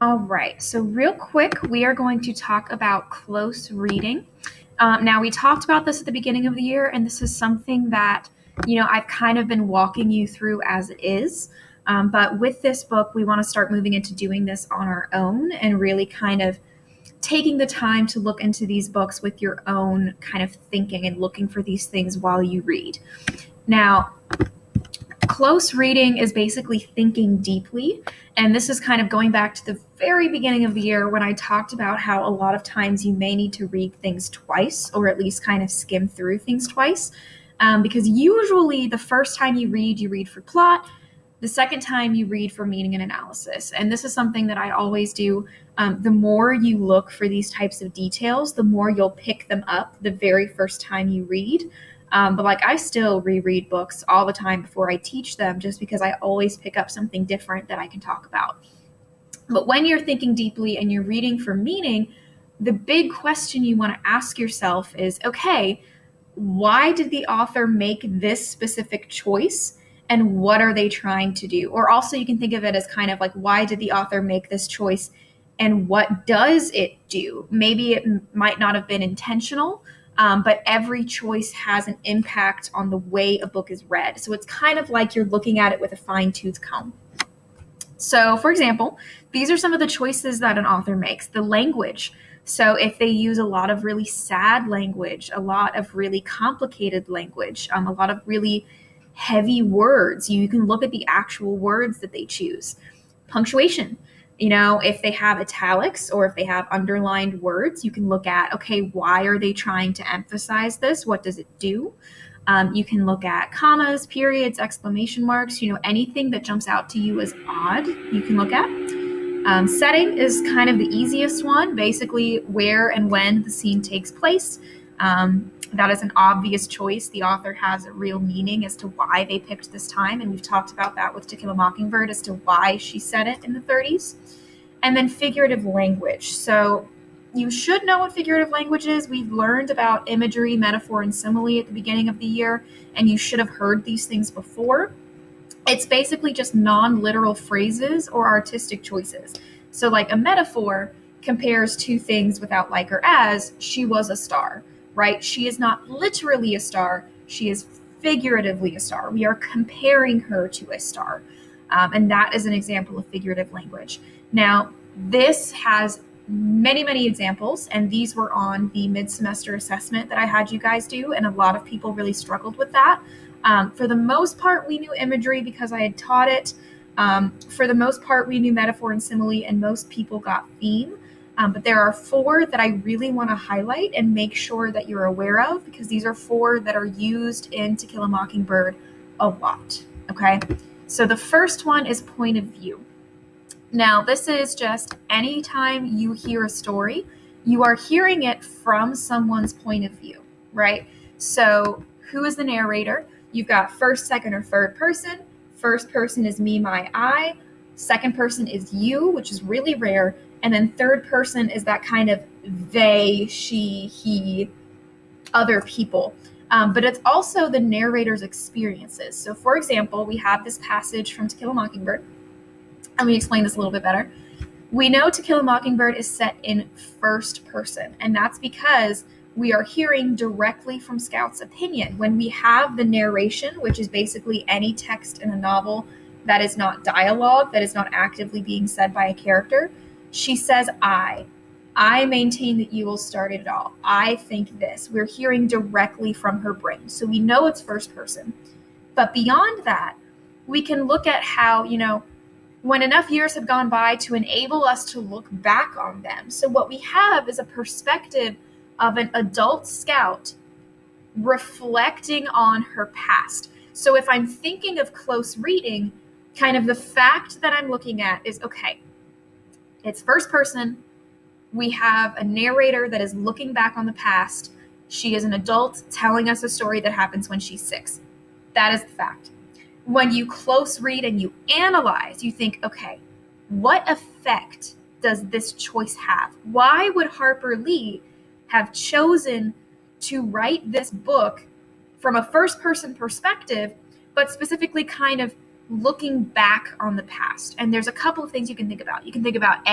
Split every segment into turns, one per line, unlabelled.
All right, so real quick, we are going to talk about close reading. Now, we talked about this at the beginning of the year, and this is something that, I've kind of been walking you through as it is. But with this book, we want to start moving into doing this on our own and really kind of taking the time to look into these books with your own kind of thinking and looking for these things while you read. Now, close reading is basically thinking deeply. And this is kind of going back to the very beginning of the year when I talked about how a lot of times you may need to read things twice, or at least kind of skim through things twice. Because usually the first time you read for plot. The second time you read for meaning and analysis. And this is something that I always do. The more you look for these types of details, the more you'll pick them up the very first time you read. But like I still reread books all the time before I teach them, just because I always pick up something different that I can talk about. But when you're thinking deeply and you're reading for meaning, the big question you want to ask yourself is, okay, why did the author make this specific choice? And what are they trying to do? Or also you can think of it as kind of like, why did the author make this choice? And what does it do? Maybe it might not have been intentional, but every choice has an impact on the way a book is read. So it's kind of like you're looking at it with a fine-tooth comb. So, for example, these are some of the choices that an author makes. The language. So if they use a lot of really sad language, a lot of really complicated language, a lot of really heavy words, you can look at the actual words that they choose. Punctuation. If they have italics or if they have underlined words, you can look at, okay, why are they trying to emphasize this? What does it do? You can look at commas, periods, exclamation marks, anything that jumps out to you as odd, you can look at. Setting is kind of the easiest one, basically where and when the scene takes place. That is an obvious choice. The author has a real meaning as to why they picked this time, and we've talked about that with To Kill a Mockingbird as to why she set it in the 30s. And then figurative language. So you should know what figurative language is. We've learned about imagery, metaphor, and simile at the beginning of the year, and you should have heard these things before. It's basically just non-literal phrases or artistic choices. So like a metaphor compares two things without like or as. She was a star. Right? She is not literally a star. She is figuratively a star. We are comparing her to a star. And that is an example of figurative language. Now, this has many, many examples, and these were on the mid-semester assessment that I had you guys do, and a lot of people really struggled with that. For the most part, we knew imagery because I had taught it. For the most part, we knew metaphor and simile, and most people got theme. But there are 4 that I really want to highlight and make sure that you're aware of, because these are 4 that are used in To Kill a Mockingbird a lot, okay? So the first one is point of view. Now, this is just anytime you hear a story, you are hearing it from someone's point of view, right? So who is the narrator? You've got first, second, or third person. First person is me, my, I. Second person is you, which is really rare. And then third person is that kind of they, she, he, other people. But it's also the narrator's experiences. So for example, we have this passage from To Kill a Mockingbird. Let me explain this a little bit better. We know To Kill a Mockingbird is set in first person, and that's because we are hearing directly from Scout's opinion. When we have the narration, which is basically any text in a novel that is not dialogue, that is not actively being said by a character, she says, I maintain that you will start it all. I think this. We're hearing directly from her brain. So we know it's first person. But beyond that, we can look at how, when enough years have gone by to enable us to look back on them. So what we have is a perspective of an adult Scout reflecting on her past. So if I'm thinking of close reading, kind of the fact that I'm looking at is, okay, it's first person. We have a narrator that is looking back on the past. She is an adult telling us a story that happens when she's 6. That is the fact. When you close read and you analyze, you think, okay, what effect does this choice have? Why would Harper Lee have chosen to write this book from a first person perspective, but specifically kind of looking back on the past. And there's a couple of things you can think about. You can think about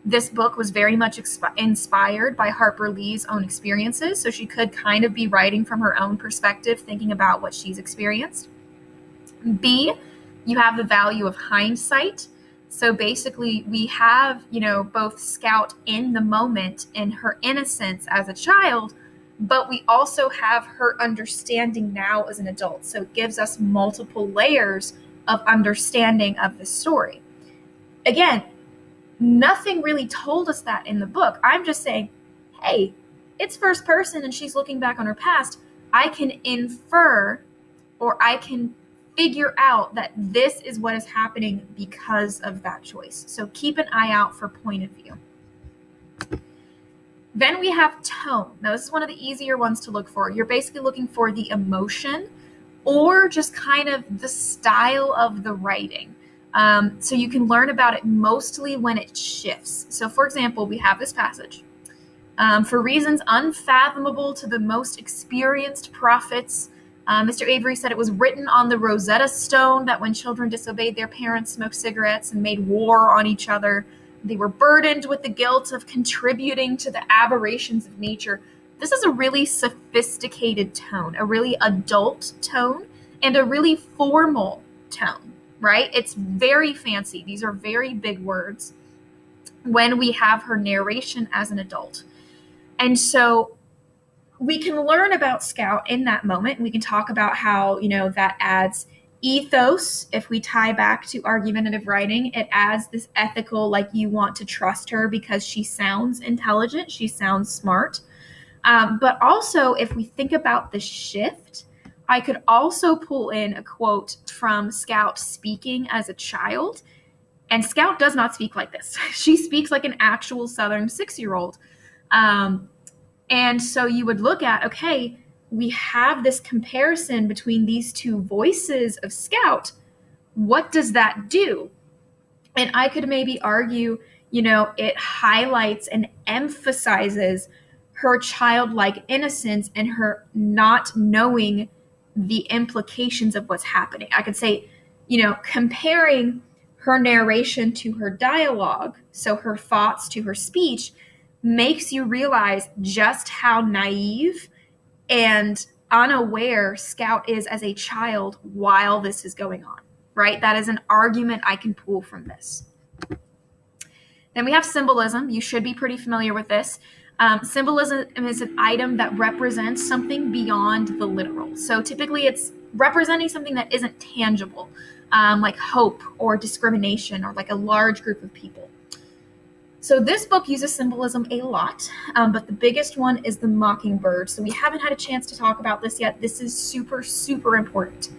this book was very much inspired by Harper Lee's own experiences. So she could kind of be writing from her own perspective, thinking about what she's experienced. B, you have the value of hindsight. So basically we have, both Scout in the moment in her innocence as a child, but we also have her understanding now as an adult. So it gives us multiple layers of understanding of the story. Again, nothing really told us that in the book. I'm just saying, hey, it's first person and she's looking back on her past. I can infer, or I can figure out that this is what is happening because of that choice. So keep an eye out for point of view. Then we have tone. Now, this is one of the easier ones to look for. You're basically looking for the emotion or just kind of the style of the writing. So you can learn about it mostly when it shifts. So, for example, we have this passage. For reasons unfathomable to the most experienced prophets, Mr. Avery said it was written on the Rosetta Stone that when children disobeyed their parents, smoked cigarettes, and made war on each other, they were burdened with the guilt of contributing to the aberrations of nature. This is a really sophisticated tone, a really adult tone, and a really formal tone, right? It's very fancy. These are very big words when we have her narration as an adult. And so we can learn about Scout in that moment. We can talk about how, that adds ethos. If we tie back to argumentative writing, it adds this ethical, like you want to trust her because she sounds intelligent, she sounds smart. But also, if we think about the shift, I could also pull in a quote from Scout speaking as a child. And Scout does not speak like this. She speaks like an actual Southern 6-year-old. And so you would look at, okay, we have this comparison between these two voices of Scout. What does that do? And I could maybe argue, it highlights and emphasizes her childlike innocence and her not knowing the implications of what's happening. I could say, comparing her narration to her dialogue, so her thoughts to her speech, makes you realize just how naive and unaware Scout is as a child while this is going on, right? That is an argument I can pull from this. Then we have symbolism. You should be pretty familiar with this. Symbolism is an item that represents something beyond the literal. So typically it's representing something that isn't tangible, like hope or discrimination or like a large group of people. So this book uses symbolism a lot, but the biggest one is the Mockingbird. So we haven't had a chance to talk about this yet. This is super, super important.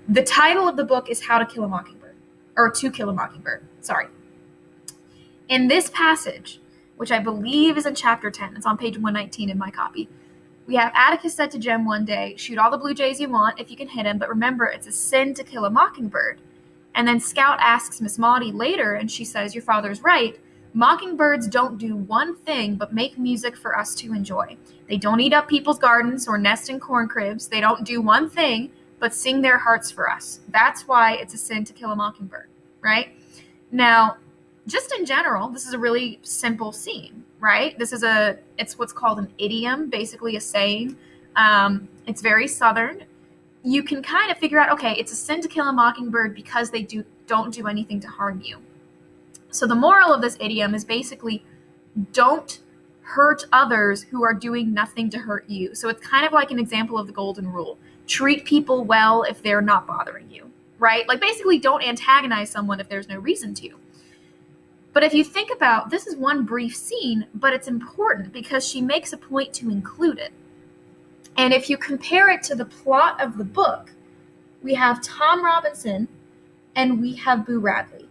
The title of the book is How to Kill a Mockingbird, or To Kill a Mockingbird, sorry. In this passage, which I believe is in chapter 10, it's on page 119 in my copy, we have Atticus said to Jem one day, shoot all the blue jays you want if you can hit him, but remember it's a sin to kill a mockingbird. And then Scout asks Miss Maudie later, and she says, your father's right. Mockingbirds don't do one thing but make music for us to enjoy. They don't eat up people's gardens or nest in corn cribs. They don't do one thing but sing their hearts for us. That's why it's a sin to kill a mockingbird, right? Now, just in general, this is a really simple scene, right? It's what's called an idiom, basically a saying. It's very Southern. You can kind of figure out, okay, it's a sin to kill a mockingbird because they don't do anything to harm you. So the moral of this idiom is basically don't hurt others who are doing nothing to hurt you. So it's kind of like an example of the golden rule. Treat people well if they're not bothering you, right? Like basically don't antagonize someone if there's no reason to. But if you think about, this is one brief scene, but it's important because she makes a point to include it. And if you compare it to the plot of the book, we have Tom Robinson and we have Boo Radley.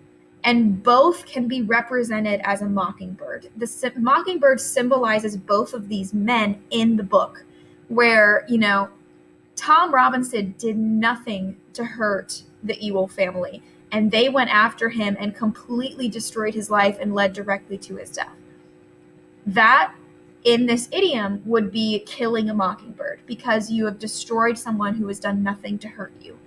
And both can be represented as a mockingbird. The mockingbird symbolizes both of these men in the book, where, Tom Robinson did nothing to hurt the Ewell family, and they went after him and completely destroyed his life and led directly to his death. That, in this idiom, would be killing a mockingbird, because you have destroyed someone who has done nothing to hurt you.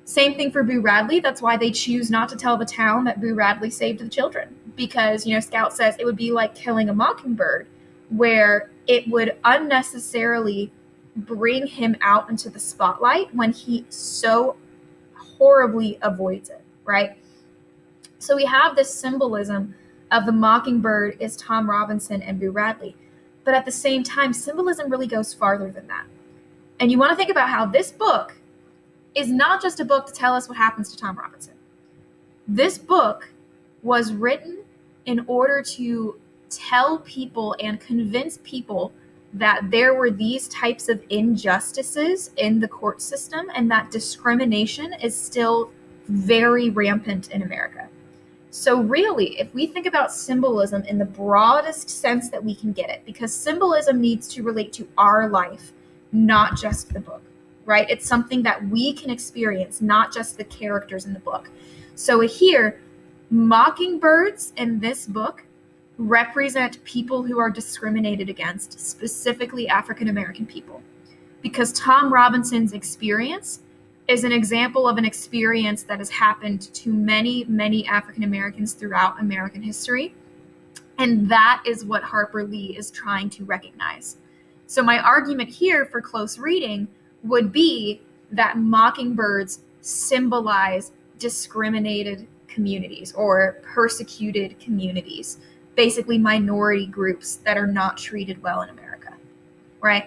Same thing for Boo Radley. That's why they choose not to tell the town that Boo Radley saved the children. Because, Scout says it would be like killing a mockingbird, where it would unnecessarily bring him out into the spotlight when he so horribly avoids it, right? So we have this symbolism of the mockingbird is Tom Robinson and Boo Radley. But at the same time, symbolism really goes farther than that. And you want to think about how this book is not just a book to tell us what happens to Tom Robinson. This book was written in order to tell people and convince people that there were these types of injustices in the court system and that discrimination is still very rampant in America. So really, if we think about symbolism in the broadest sense that we can get it, because symbolism needs to relate to our life, not just the book, right? It's something that we can experience, not just the characters in the book. So here, mockingbirds in this book represent people who are discriminated against, specifically African American people. Because Tom Robinson's experience is an example of an experience that has happened to many, many African Americans throughout American history. And that is what Harper Lee is trying to recognize. So my argument here for close reading would be that mockingbirds symbolize discriminated communities or persecuted communities, basically minority groups that are not treated well in America, right?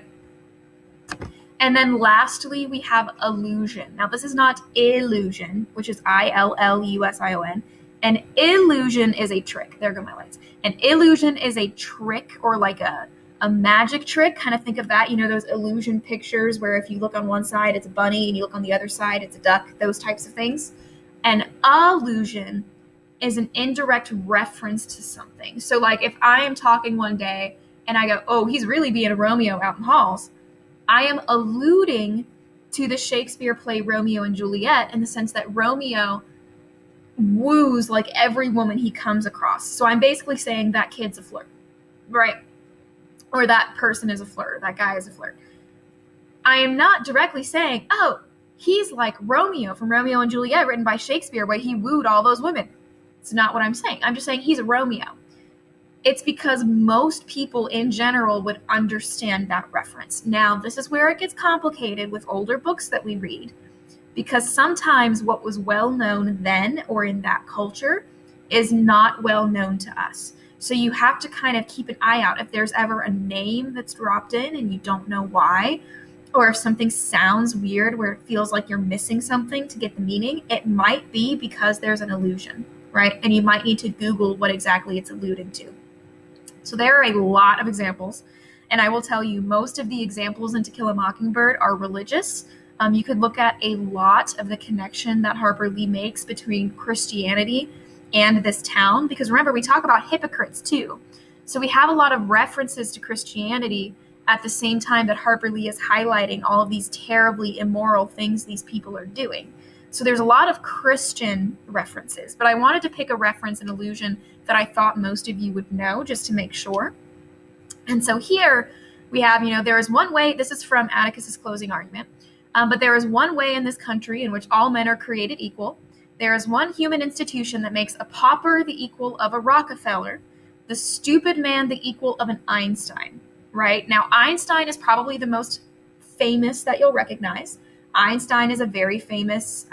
And then lastly, we have illusion. Now, this is not illusion, which is ILLUSION. An illusion is a trick. There go my lights. An illusion is a trick or like a magic trick. Kind of think of that, those illusion pictures where if you look on one side, it's a bunny, and you look on the other side, it's a duck, those types of things. An allusion is an indirect reference to something. So like if I am talking one day and I go, oh, he's really being a Romeo out in halls, I am alluding to the Shakespeare play Romeo and Juliet in the sense that Romeo woos like every woman he comes across. So I'm basically saying that kid's a flirt, right? Or that person is a flirt, that guy is a flirt. I am not directly saying, oh, he's like Romeo from Romeo and Juliet written by Shakespeare where he wooed all those women. It's not what I'm saying. I'm just saying he's a Romeo. It's because most people in general would understand that reference. Now, this is where it gets complicated with older books that we read, because sometimes what was well known then or in that culture is not well known to us. So you have to kind of keep an eye out if there's ever a name that's dropped in and you don't know why, or if something sounds weird where it feels like you're missing something to get the meaning, it might be because there's an allusion, right? And you might need to Google what exactly it's alluding to. So there are a lot of examples, and I will tell you most of the examples in To Kill a Mockingbird are religious. You could look at a lot of the connection that Harper Lee makes between Christianity and this town, because remember, we talk about hypocrites too. So we have a lot of references to Christianity at the same time that Harper Lee is highlighting all of these terribly immoral things these people are doing. So there's a lot of Christian references, but I wanted to pick a reference, an allusion that I thought most of you would know just to make sure. And so here we have, there is one way, this is from Atticus's closing argument, but there is one way in this country in which all men are created equal. There is one human institution that makes a pauper the equal of a Rockefeller, the stupid man the equal of an Einstein, right? Now, Einstein is probably the most famous that you'll recognize. Einstein is a very famous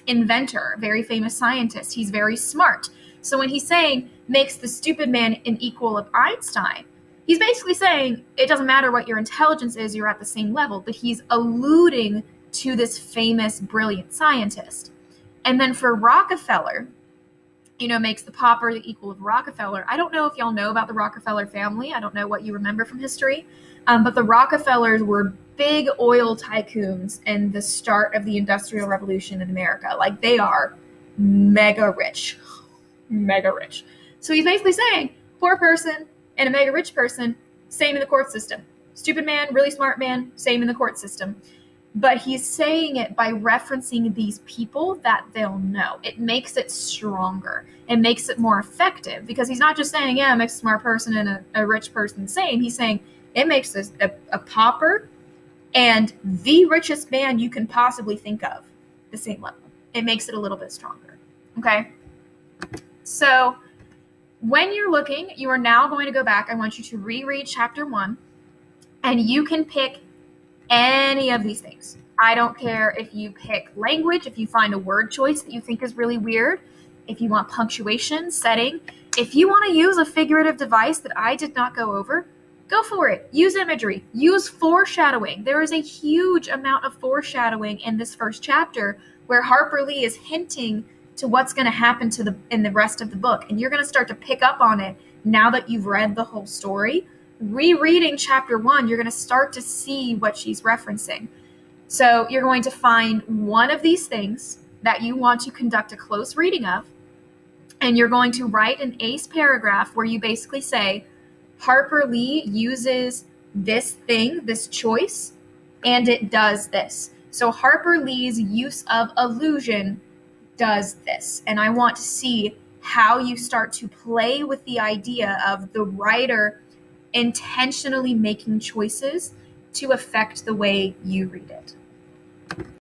inventor, very famous scientist. He's very smart. So when he's saying makes the stupid man an equal of Einstein, he's basically saying it doesn't matter what your intelligence is, you're at the same level, but he's alluding to this famous, brilliant scientist. And then for Rockefeller, makes the pauper the equal of Rockefeller. I don't know if y'all know about the Rockefeller family. I don't know what you remember from history, but the Rockefellers were big oil tycoons in the start of the Industrial Revolution in America. Like, they are mega rich. Mega rich. So he's basically saying, poor person and a mega rich person, same in the court system. Stupid man, really smart man, same in the court system. But he's saying it by referencing these people that they'll know. It makes it stronger. It makes it more effective, because he's not just saying, yeah, it makes a smart person and a rich person the same. He's saying it makes a pauper and the richest man you can possibly think of, the same level. It makes it a little bit stronger. Okay? So when you're looking, you are now going to go back. I want you to reread chapter 1, and you can pick any of these things. I don't care if you pick language, if you find a word choice that you think is really weird, if you want punctuation, setting. If you want to use a figurative device that I did not go over, go for it. Use imagery. Use foreshadowing. There is a huge amount of foreshadowing in this first chapter where Harper Lee is hinting to what's going to happen in the rest of the book. And you're going to start to pick up on it now that you've read the whole story. Rereading chapter 1, you're going to start to see what she's referencing. So you're going to find one of these things that you want to conduct a close reading of, and you're going to write an ace paragraph where you basically say, Harper Lee uses this thing, this choice, and it does this. So Harper Lee's use of illusion does this. And I want to see how you start to play with the idea of the writer intentionally making choices to affect the way you read it.